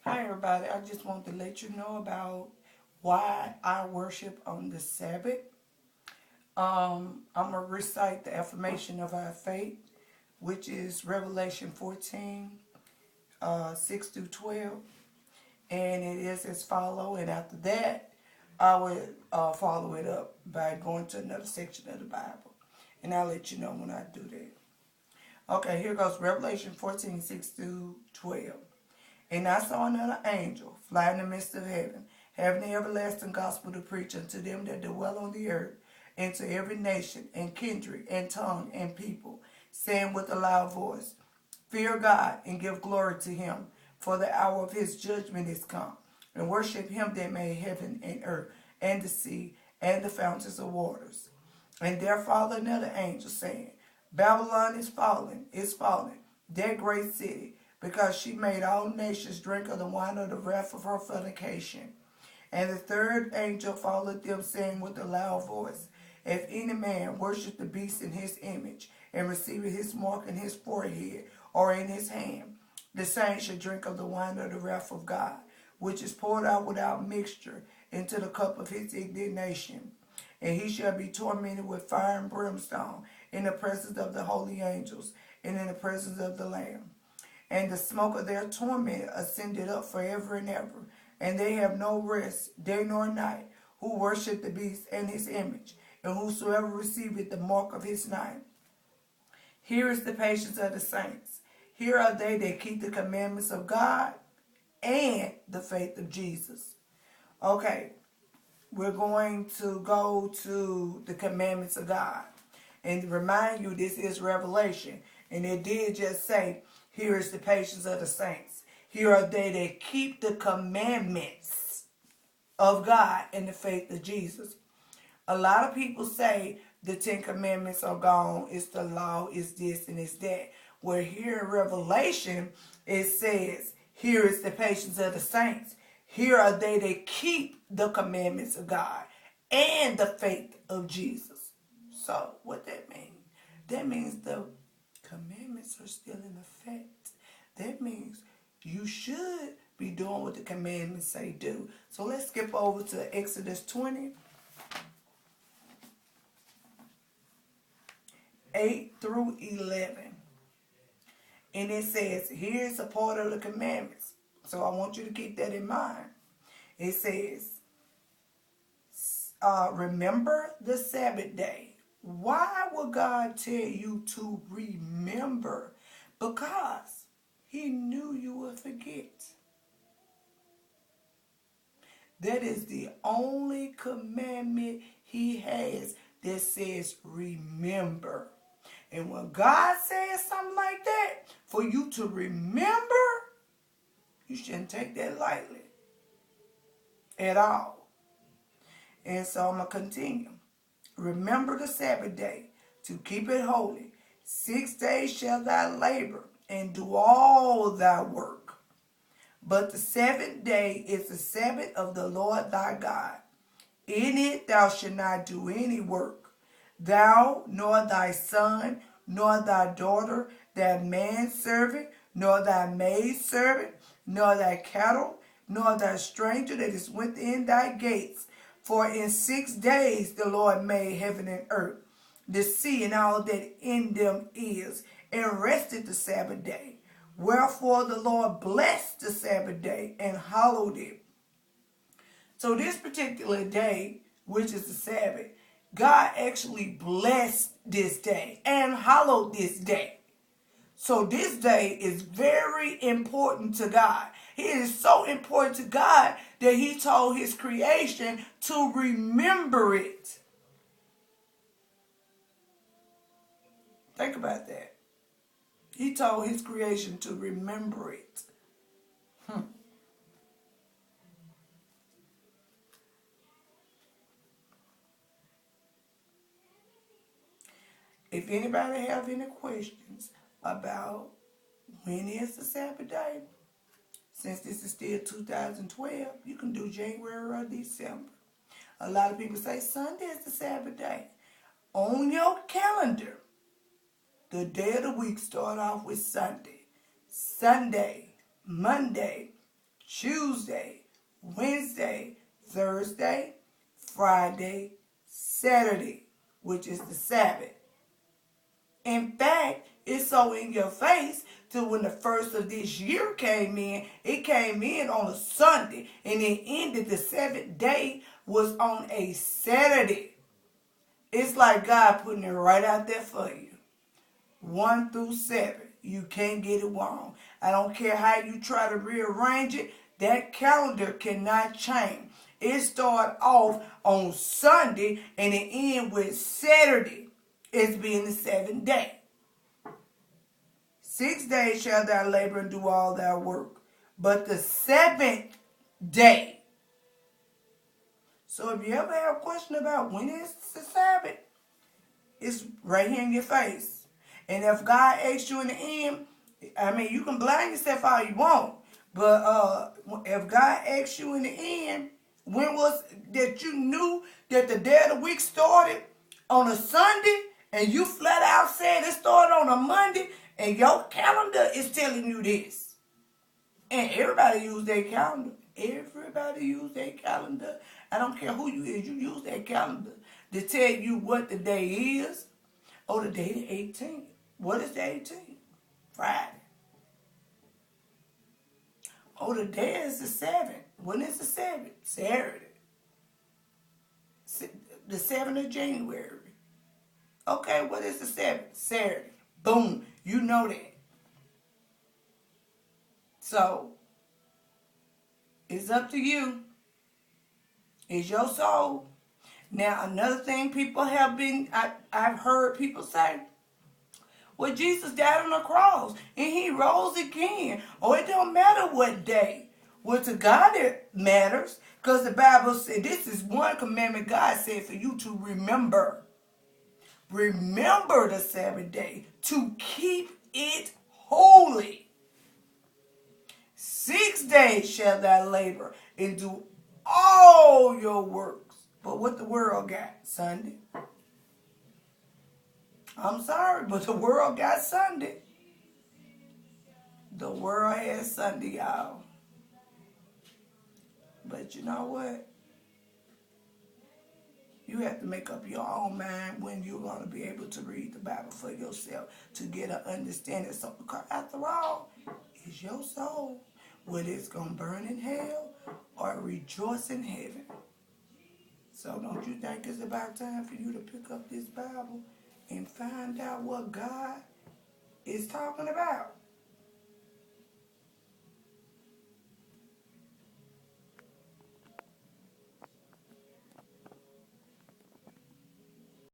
Hi, everybody. I just want to let you know about why I worship on the Sabbath. I'm going to recite the affirmation of our faith, which is Revelation 14, 6 through 12. And it is as follows. And after that, I would follow it up by going to another section of the Bible. And I'll let you know when I do that. Okay, here goes Revelation 14, 6 through 12. And I saw another angel fly in the midst of heaven, having the everlasting gospel to preach unto them that dwell on the earth, and to every nation, and kindred, and tongue, and people, saying with a loud voice, Fear God, and give glory to him, for the hour of his judgment is come, and worship him that made heaven and earth, and the sea, and the fountains of waters. And there followed another angel, saying, Babylon is fallen, that great city, because she made all nations drink of the wine of the wrath of her fornication. And the third angel followed them, saying with a loud voice, If any man worship the beast in his image, and receive his mark in his forehead or in his hand, the same shall drink of the wine of the wrath of God, which is poured out without mixture into the cup of his indignation. And he shall be tormented with fire and brimstone in the presence of the holy angels and in the presence of the Lamb. And the smoke of their torment ascended up forever and ever. And they have no rest, day nor night, who worship the beast and his image, and whosoever receiveth the mark of his name. Here is the patience of the saints. Here are they that keep the commandments of God and the faith of Jesus. Okay, we're going to go to the commandments of God. And to remind you, this is Revelation. And it did just say, here is the patience of the saints. Here are they that keep the commandments of God and the faith of Jesus. A lot of people say the 10 Commandments are gone, it's the law, it's this and it's that. Where here in Revelation, it says, here is the patience of the saints. Here are they that keep the commandments of God and the faith of Jesus. So, what that means? That means the commandments are still in effect. That means you should be doing what the commandments say do. So let's skip over to Exodus 20, 8 through 11. And it says, here's a part of the commandments. So I want you to keep that in mind. It says, remember the Sabbath day. Why would God tell you to remember? Because he knew you would forget. That is the only commandment he has that says remember. And when God says something like that, for you to remember, you shouldn't take that lightly at all. And so I'm going to continue. Remember the Sabbath day to keep it holy. 6 days shall thou labor and do all thy work. But the seventh day is the Sabbath of the Lord thy God. In it thou shalt not do any work, thou, nor thy son, nor thy daughter, thy manservant, nor thy maidservant, nor thy cattle, nor thy stranger that is within thy gates. For in 6 days the Lord made heaven and earth, the sea and all that in them is, and rested the Sabbath day. Wherefore the Lord blessed the Sabbath day and hallowed it. So this particular day, which is the Sabbath, God actually blessed this day and hallowed this day. So this day is very important to God. It is so important to God that he told his creation to remember it. Think about that. He told his creation to remember it. If anybody have any questions about when is the Sabbath day, since this is still 2012, you can do January or December. A lot of people say Sunday is the Sabbath day. On your calendar, the day of the week start off with Sunday. Sunday, Monday, Tuesday, Wednesday, Thursday, Friday, Saturday, which is the Sabbath. In fact, it's so in your face till when the first of this year came in, it came in on a Sunday and it ended the seventh day was on a Saturday. It's like God putting it right out there for you. 1 through 7. You can't get it wrong. I don't care how you try to rearrange it. That calendar cannot change. It starts off on Sunday and it ends with Saturday. It's being the seventh day. 6 days shall thou labor and do all thy work. But the seventh day. So if you ever have a question about when is the Sabbath, it's right here in your face. And if God asks you in the end, I mean, you can blame yourself all you want. But if God asks you in the end, when was that you knew that the day of the week started on a Sunday and you flat out said it started on a Monday and your calendar is telling you this. And everybody use their calendar. Everybody use their calendar. I don't care who you is. You use that calendar to tell you what the day is. Oh, the day the 18th. What is the 18th? Friday. Oh, the day is the 7th. When is the 7th? Saturday. The 7th of January. Okay, what is the 7th? Saturday. Boom. You know that. So, it's up to you. It's your soul. Now, another thing people have been, I've heard people say, well, Jesus died on the cross and he rose again. Oh, it don't matter what day. Well, to God it matters because the Bible said this is one commandment God said for you to remember. Remember the Sabbath day to keep it holy. 6 days shall thou labor and do all your works. But what the world got? Sunday. I'm sorry, but the world got Sunday. The world has Sunday, y'all. But you know what? You have to make up your own mind when you're going to be able to read the Bible for yourself to get an understanding. So, because after all, it's your soul. Whether it's going to burn in hell or rejoice in heaven. So don't you think it's about time for you to pick up this Bible and find out what God is talking about?